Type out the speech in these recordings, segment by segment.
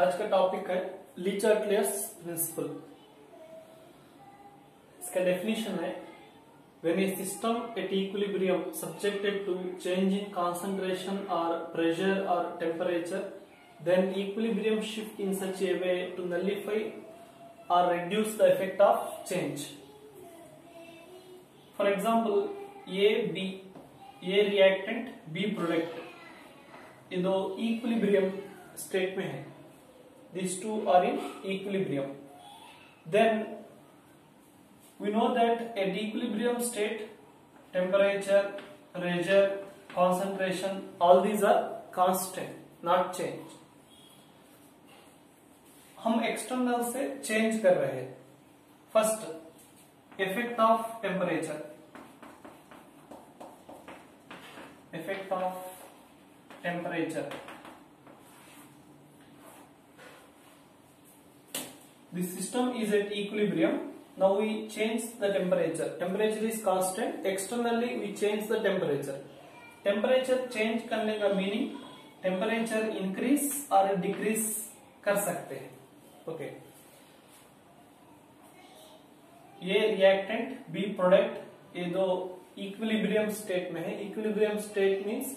आज का टॉपिक है ली चार्टियर्स प्रिंसिपल। इसका डेफिनेशन है when a system at equilibrium subjected to change in concentration or pressure or temperature, then equilibrium shift in such a way to nullify or reduce the effect of change. For example, A reactant, B product, ये दो equilibrium state में है. These two are in equilibrium. Then we know that at equilibrium state, temperature, pressure, concentration, all these are constant, not change. हम external से change कर रहे हैं. First, effect of temperature. Effect of temperature. The system is at equilibrium. Now we change the temperature. Temperature is constant. Externally we change the temperature. Temperature change करने का meaning temperature increase और decrease कर सकते हैं. Okay. ये reactant, B product, ये दो equilibrium state में है. Equilibrium state means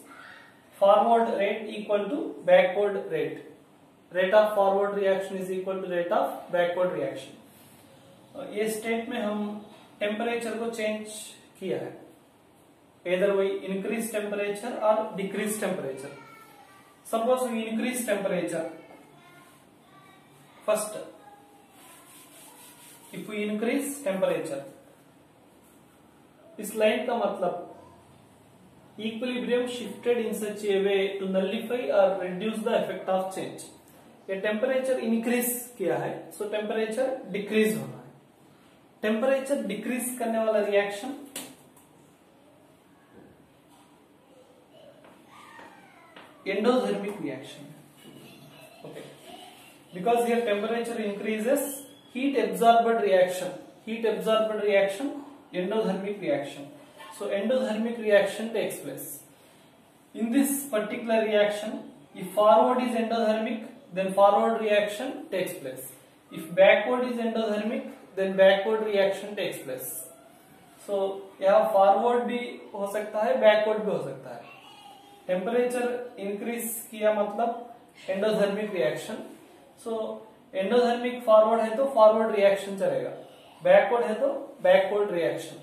forward rate equal to backward rate. Rate of forward reaction is equal to rate of backward reaction. ये स्टेट में हम टेम्परेचर को चेंज किया है. Either we increase temperature or decrease temperature. Suppose we increase temperature. First, if we increase temperature, इस line का मतलब equilibrium shifted in such a way to nullify or reduce the effect of change. ये temperature increase किया है, सो temperature decrease होना है. Temperature decrease करने वाला reaction endothermic reaction. Okay, because here temperature increases, heat absorbed reaction. Heat absorbed reaction endothermic reaction. So endothermic reaction takes place. In this particular reaction, if forward is endothermic, then forward reaction takes place. If backward is endothermic, then backward reaction takes place. So यहाँ forward भी हो सकता है, backward भी हो सकता है. Temperature increase किया मतलब endothermic reaction. So endothermic forward है तो forward reaction चलेगा, backward है तो backward reaction.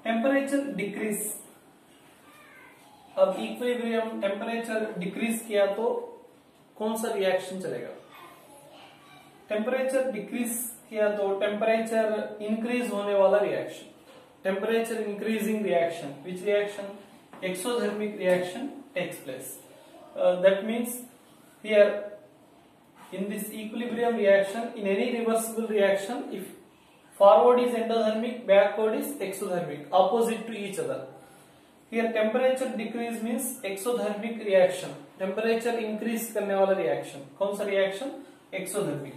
Temperature decrease. अब इक्विलिब्रियम टेम्परेचर डिक्रीज किया तो कौन सा रिएक्शन चलेगा? टेम्परेचर डिक्रीज किया तो टेम्परेचर इंक्रीज होने वाला reaction. Temperature increasing reaction. Which reaction? Exothermic reaction takes place. That means here in this equilibrium reaction, in any reversible reaction, if forward is endothermic, backward is exothermic, opposite to each other. Here temperature decrease means exothermic reaction. Temperature increase करने वाला reaction. कौन सा reaction? Exothermic.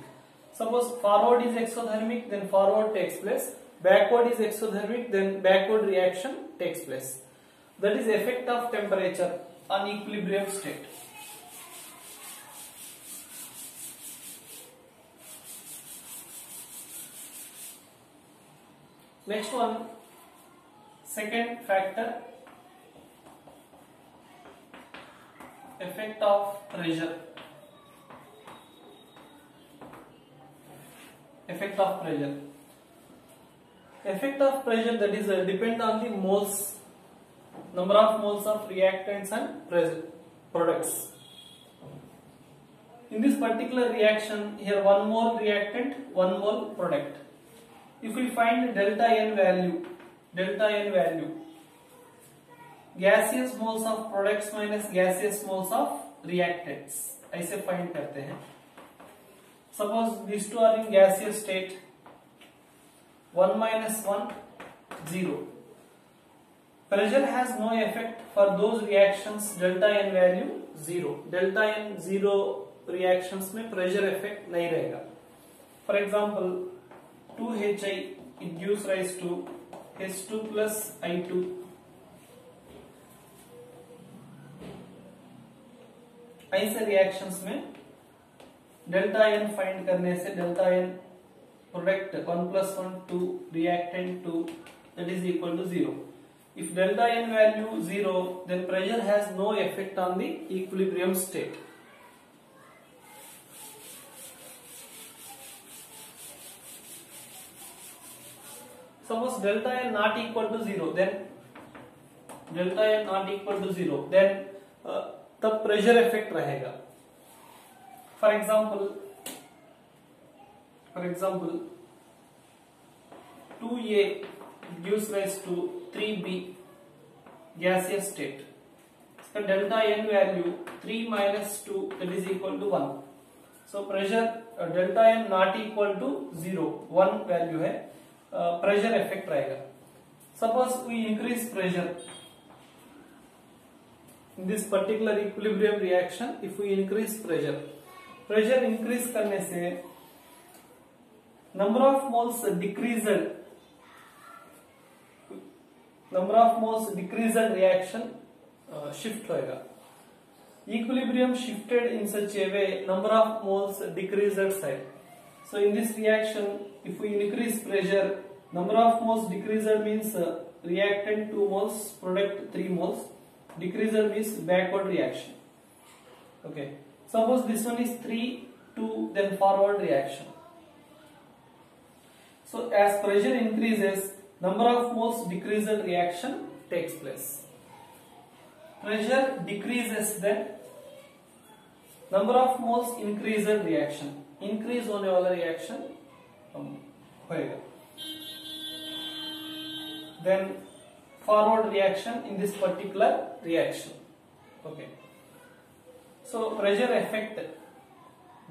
Suppose forward is exothermic, then forward takes place. Backward is exothermic, then backward reaction takes place. That is effect of temperature on equilibrium state. Next one, second factor. Effect of pressure. Effect of pressure. Effect of pressure, that is depend on the moles, number of moles of reactants and products. In this particular reaction, here 1 mole reactant, 1 mole product. If we find delta n value, gaseous moles of products minus gaseous moles of reactants, ऐसे find करते हैं. Suppose these two are in gaseous state, 1 minus 1, 0. Pressure has no effect for those reactions delta n value 0. Delta n 0 reactions में pressure effect नहीं रहेगा. For example, 2HI, it gives rise to H2 plus I2. ऐसे reactions में delta N find करने से delta N product 1 + 1 2 reactant 2 that is equal to 0. If delta n value 0, then pressure has no effect on the equilibrium state. Suppose delta n not equal to 0, then delta n not equal to 0, then तब pressure effect रहेगा. For example 2A gives rise to 3B gaseous state. इसका delta n value 3 minus 2 that is equal to 1. So pressure delta n not equal to 0, 1 value है, pressure effect रहेगा. Suppose we increase pressure in this particular equilibrium reaction. If we increase pressure increase करने से number of moles decreased reaction shift होएगा. Equilibrium shifted in such a way, number of moles decreased side. So in this reaction, if we increase pressure, number of moles decreased means reactant 2 moles, product 3 moles. Decreased means backward reaction. Okay. Suppose this one is 3, 2, then forward reaction. So as pressure increases, number of moles decreased reaction takes place. Pressure decreases, then number of moles increased reaction. Increase होने वाला reaction होएगा. Then forward reaction in this particular reaction. Okay. So pressure effect,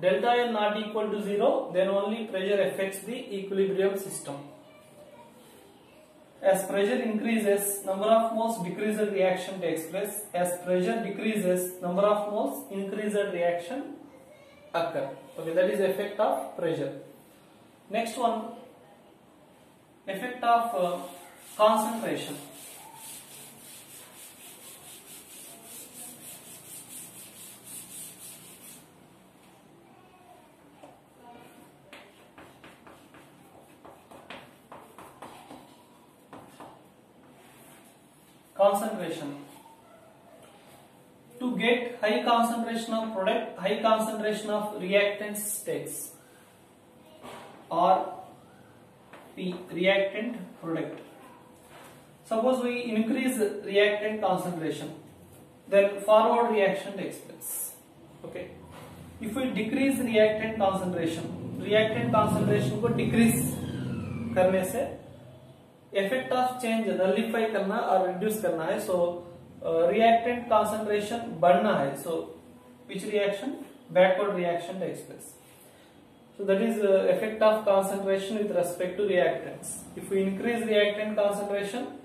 delta n not equal to 0, then only pressure affects the equilibrium system. As pressure increases, number of moles decreased reaction takes place. As pressure decreases, number of moles increased reaction occur. Okay, that is effect of pressure. Next one, effect of concentration. Concentration. To get high concentration of product, high concentration of reactants takes, or P, reactant product. Suppose we increase reactant concentration, then forward reaction takes place. Okay. If we decrease reactant concentration को decrease करने से effect of change nullify करना और reduce करना है. So reactant concentration बढ़ना है. So which reaction? Backward reaction takes place. So that is effect of concentration with respect to reactants. If we increase reactant concentration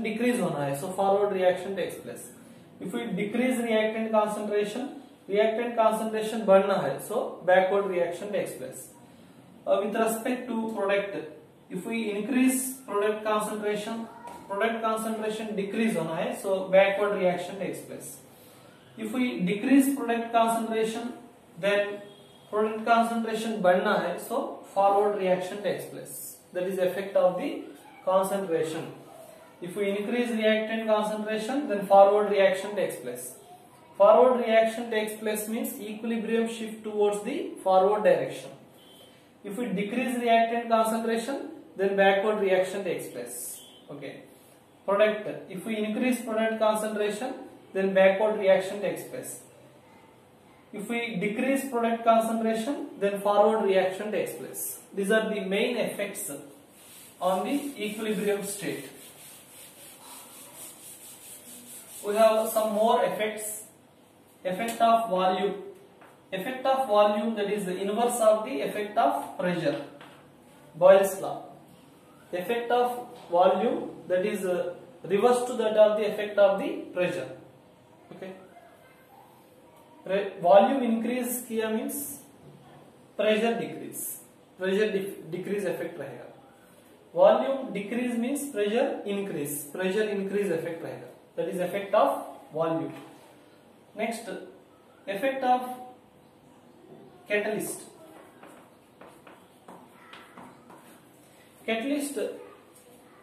decrease होना है. So forward reaction takes place. If we decrease reactant concentration बढ़ना है. So backward reaction takes place. With respect to product, if we increase product concentration decrease होना है. So backward reaction takes place. If we decrease product concentration, then product concentration बढ़ना है. So forward reaction takes place. That is effect of the concentration. If we increase reactant concentration, then forward reaction takes place. Forward reaction takes place means equilibrium shift towards the forward direction. If we decrease reactant concentration, then backward reaction takes place. Okay. Product. If we increase product concentration, then backward reaction takes place. If we decrease product concentration, then forward reaction takes place. These are the main effects on the equilibrium state. We have some more effects. Effect of volume. Effect of volume, that is the inverse of the effect of pressure. Boyle's law. Effect of volume, that is reverse to that of the effect of the pressure. Okay. Volume increase किया means pressure decrease. Pressure decrease effect रहेगा. Volume decrease means pressure increase. Pressure increase effect रहेगा. That is effect of volume. Next, effect of catalyst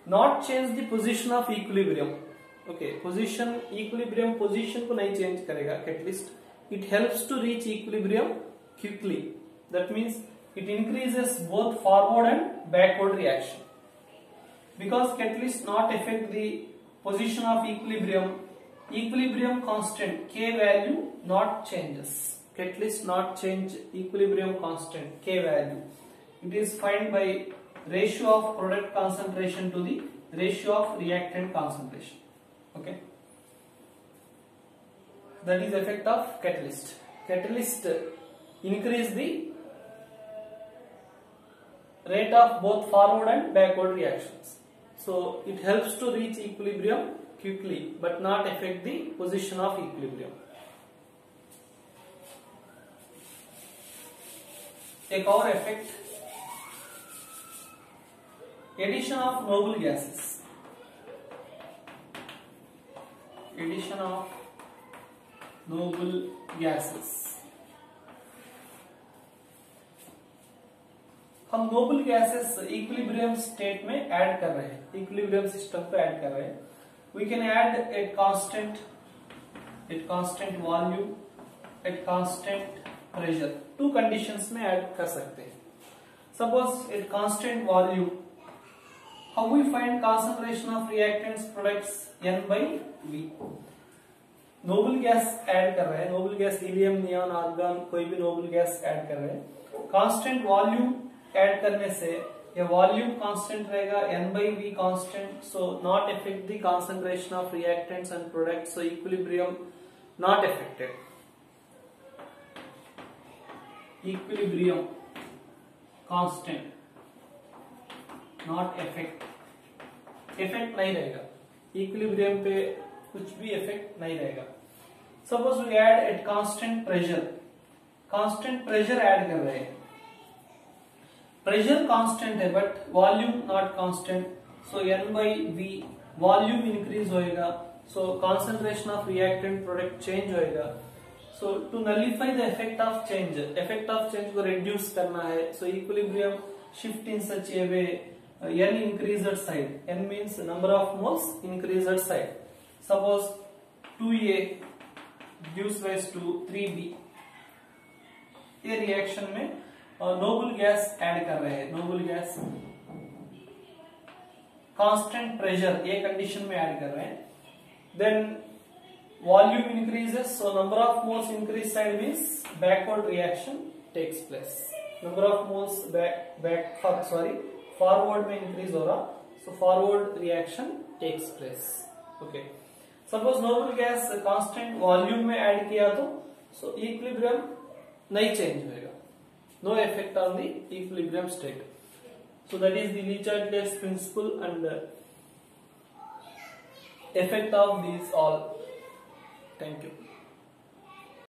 not change the position of equilibrium. Okay, position equilibrium position को नहीं change करेगा catalyst. It helps to reach equilibrium quickly. That means it increases both forward and backward reaction. Because catalyst not affect the position of equilibrium constant K value not changes. Catalyst not change equilibrium constant K value. It is found by ratio of product concentration to the ratio of reactant concentration. Okay, that is effect of catalyst. Catalyst increase the rate of both forward and backward reactions. So it helps to reach equilibrium quickly but not affect the position of equilibrium. एक और effect, addition of noble gases. Addition of noble gases. हम noble gases equilibrium state में add कर रहे हैं, equilibrium system पे add कर रहे हैं. We can add at constant volume, at constant pressure. Two conditions में ऐड कर सकते हैं. Suppose at constant volume, how we find concentration of reactants products N/V. Noble gas add कर रहे हैं, noble gas helium, neon, argon, कोई भी Nobel gas add कर रहे हैं. कांस्टेंट वॉल्यूम ऐड करने से ये वॉल्यूम कांस्टेंट रहेगा, N/V constant, so not affect the concentration of reactants and products. So equilibrium not affected. Equilibrium constant not effect नहीं रहेगा. इक्विलिब्रियम पे कुछ भी इफेक्ट नहीं रहेगा. Suppose we add at constant pressure, constant pressure add कर रहे हैं. प्रेशर कांस्टेंट है but volume not constant, so N/V volume increase होएगा, so concentration of reactant product change होएगा. So to nullify the effect of change को reduce करना है. सो equilibrium shift in such A way N increased side. N means number of moles increased side. Suppose 2A gives rise to 3B. ये reaction में Nobel gas add कर रहे हैं. Noble gas constant pressure ये condition में add कर रहे हैं. Then volume increases, so number of moles increase side means backward reaction takes place. Number of moles forward में इंक्रीज हो रहा, so forward reaction takes place. Okay, suppose noble gas constant volume में add किया तो so equilibrium नहीं change होएगा. No effect on the equilibrium state. So that is the Le Chatelier's principal and effect of these all. Thank you.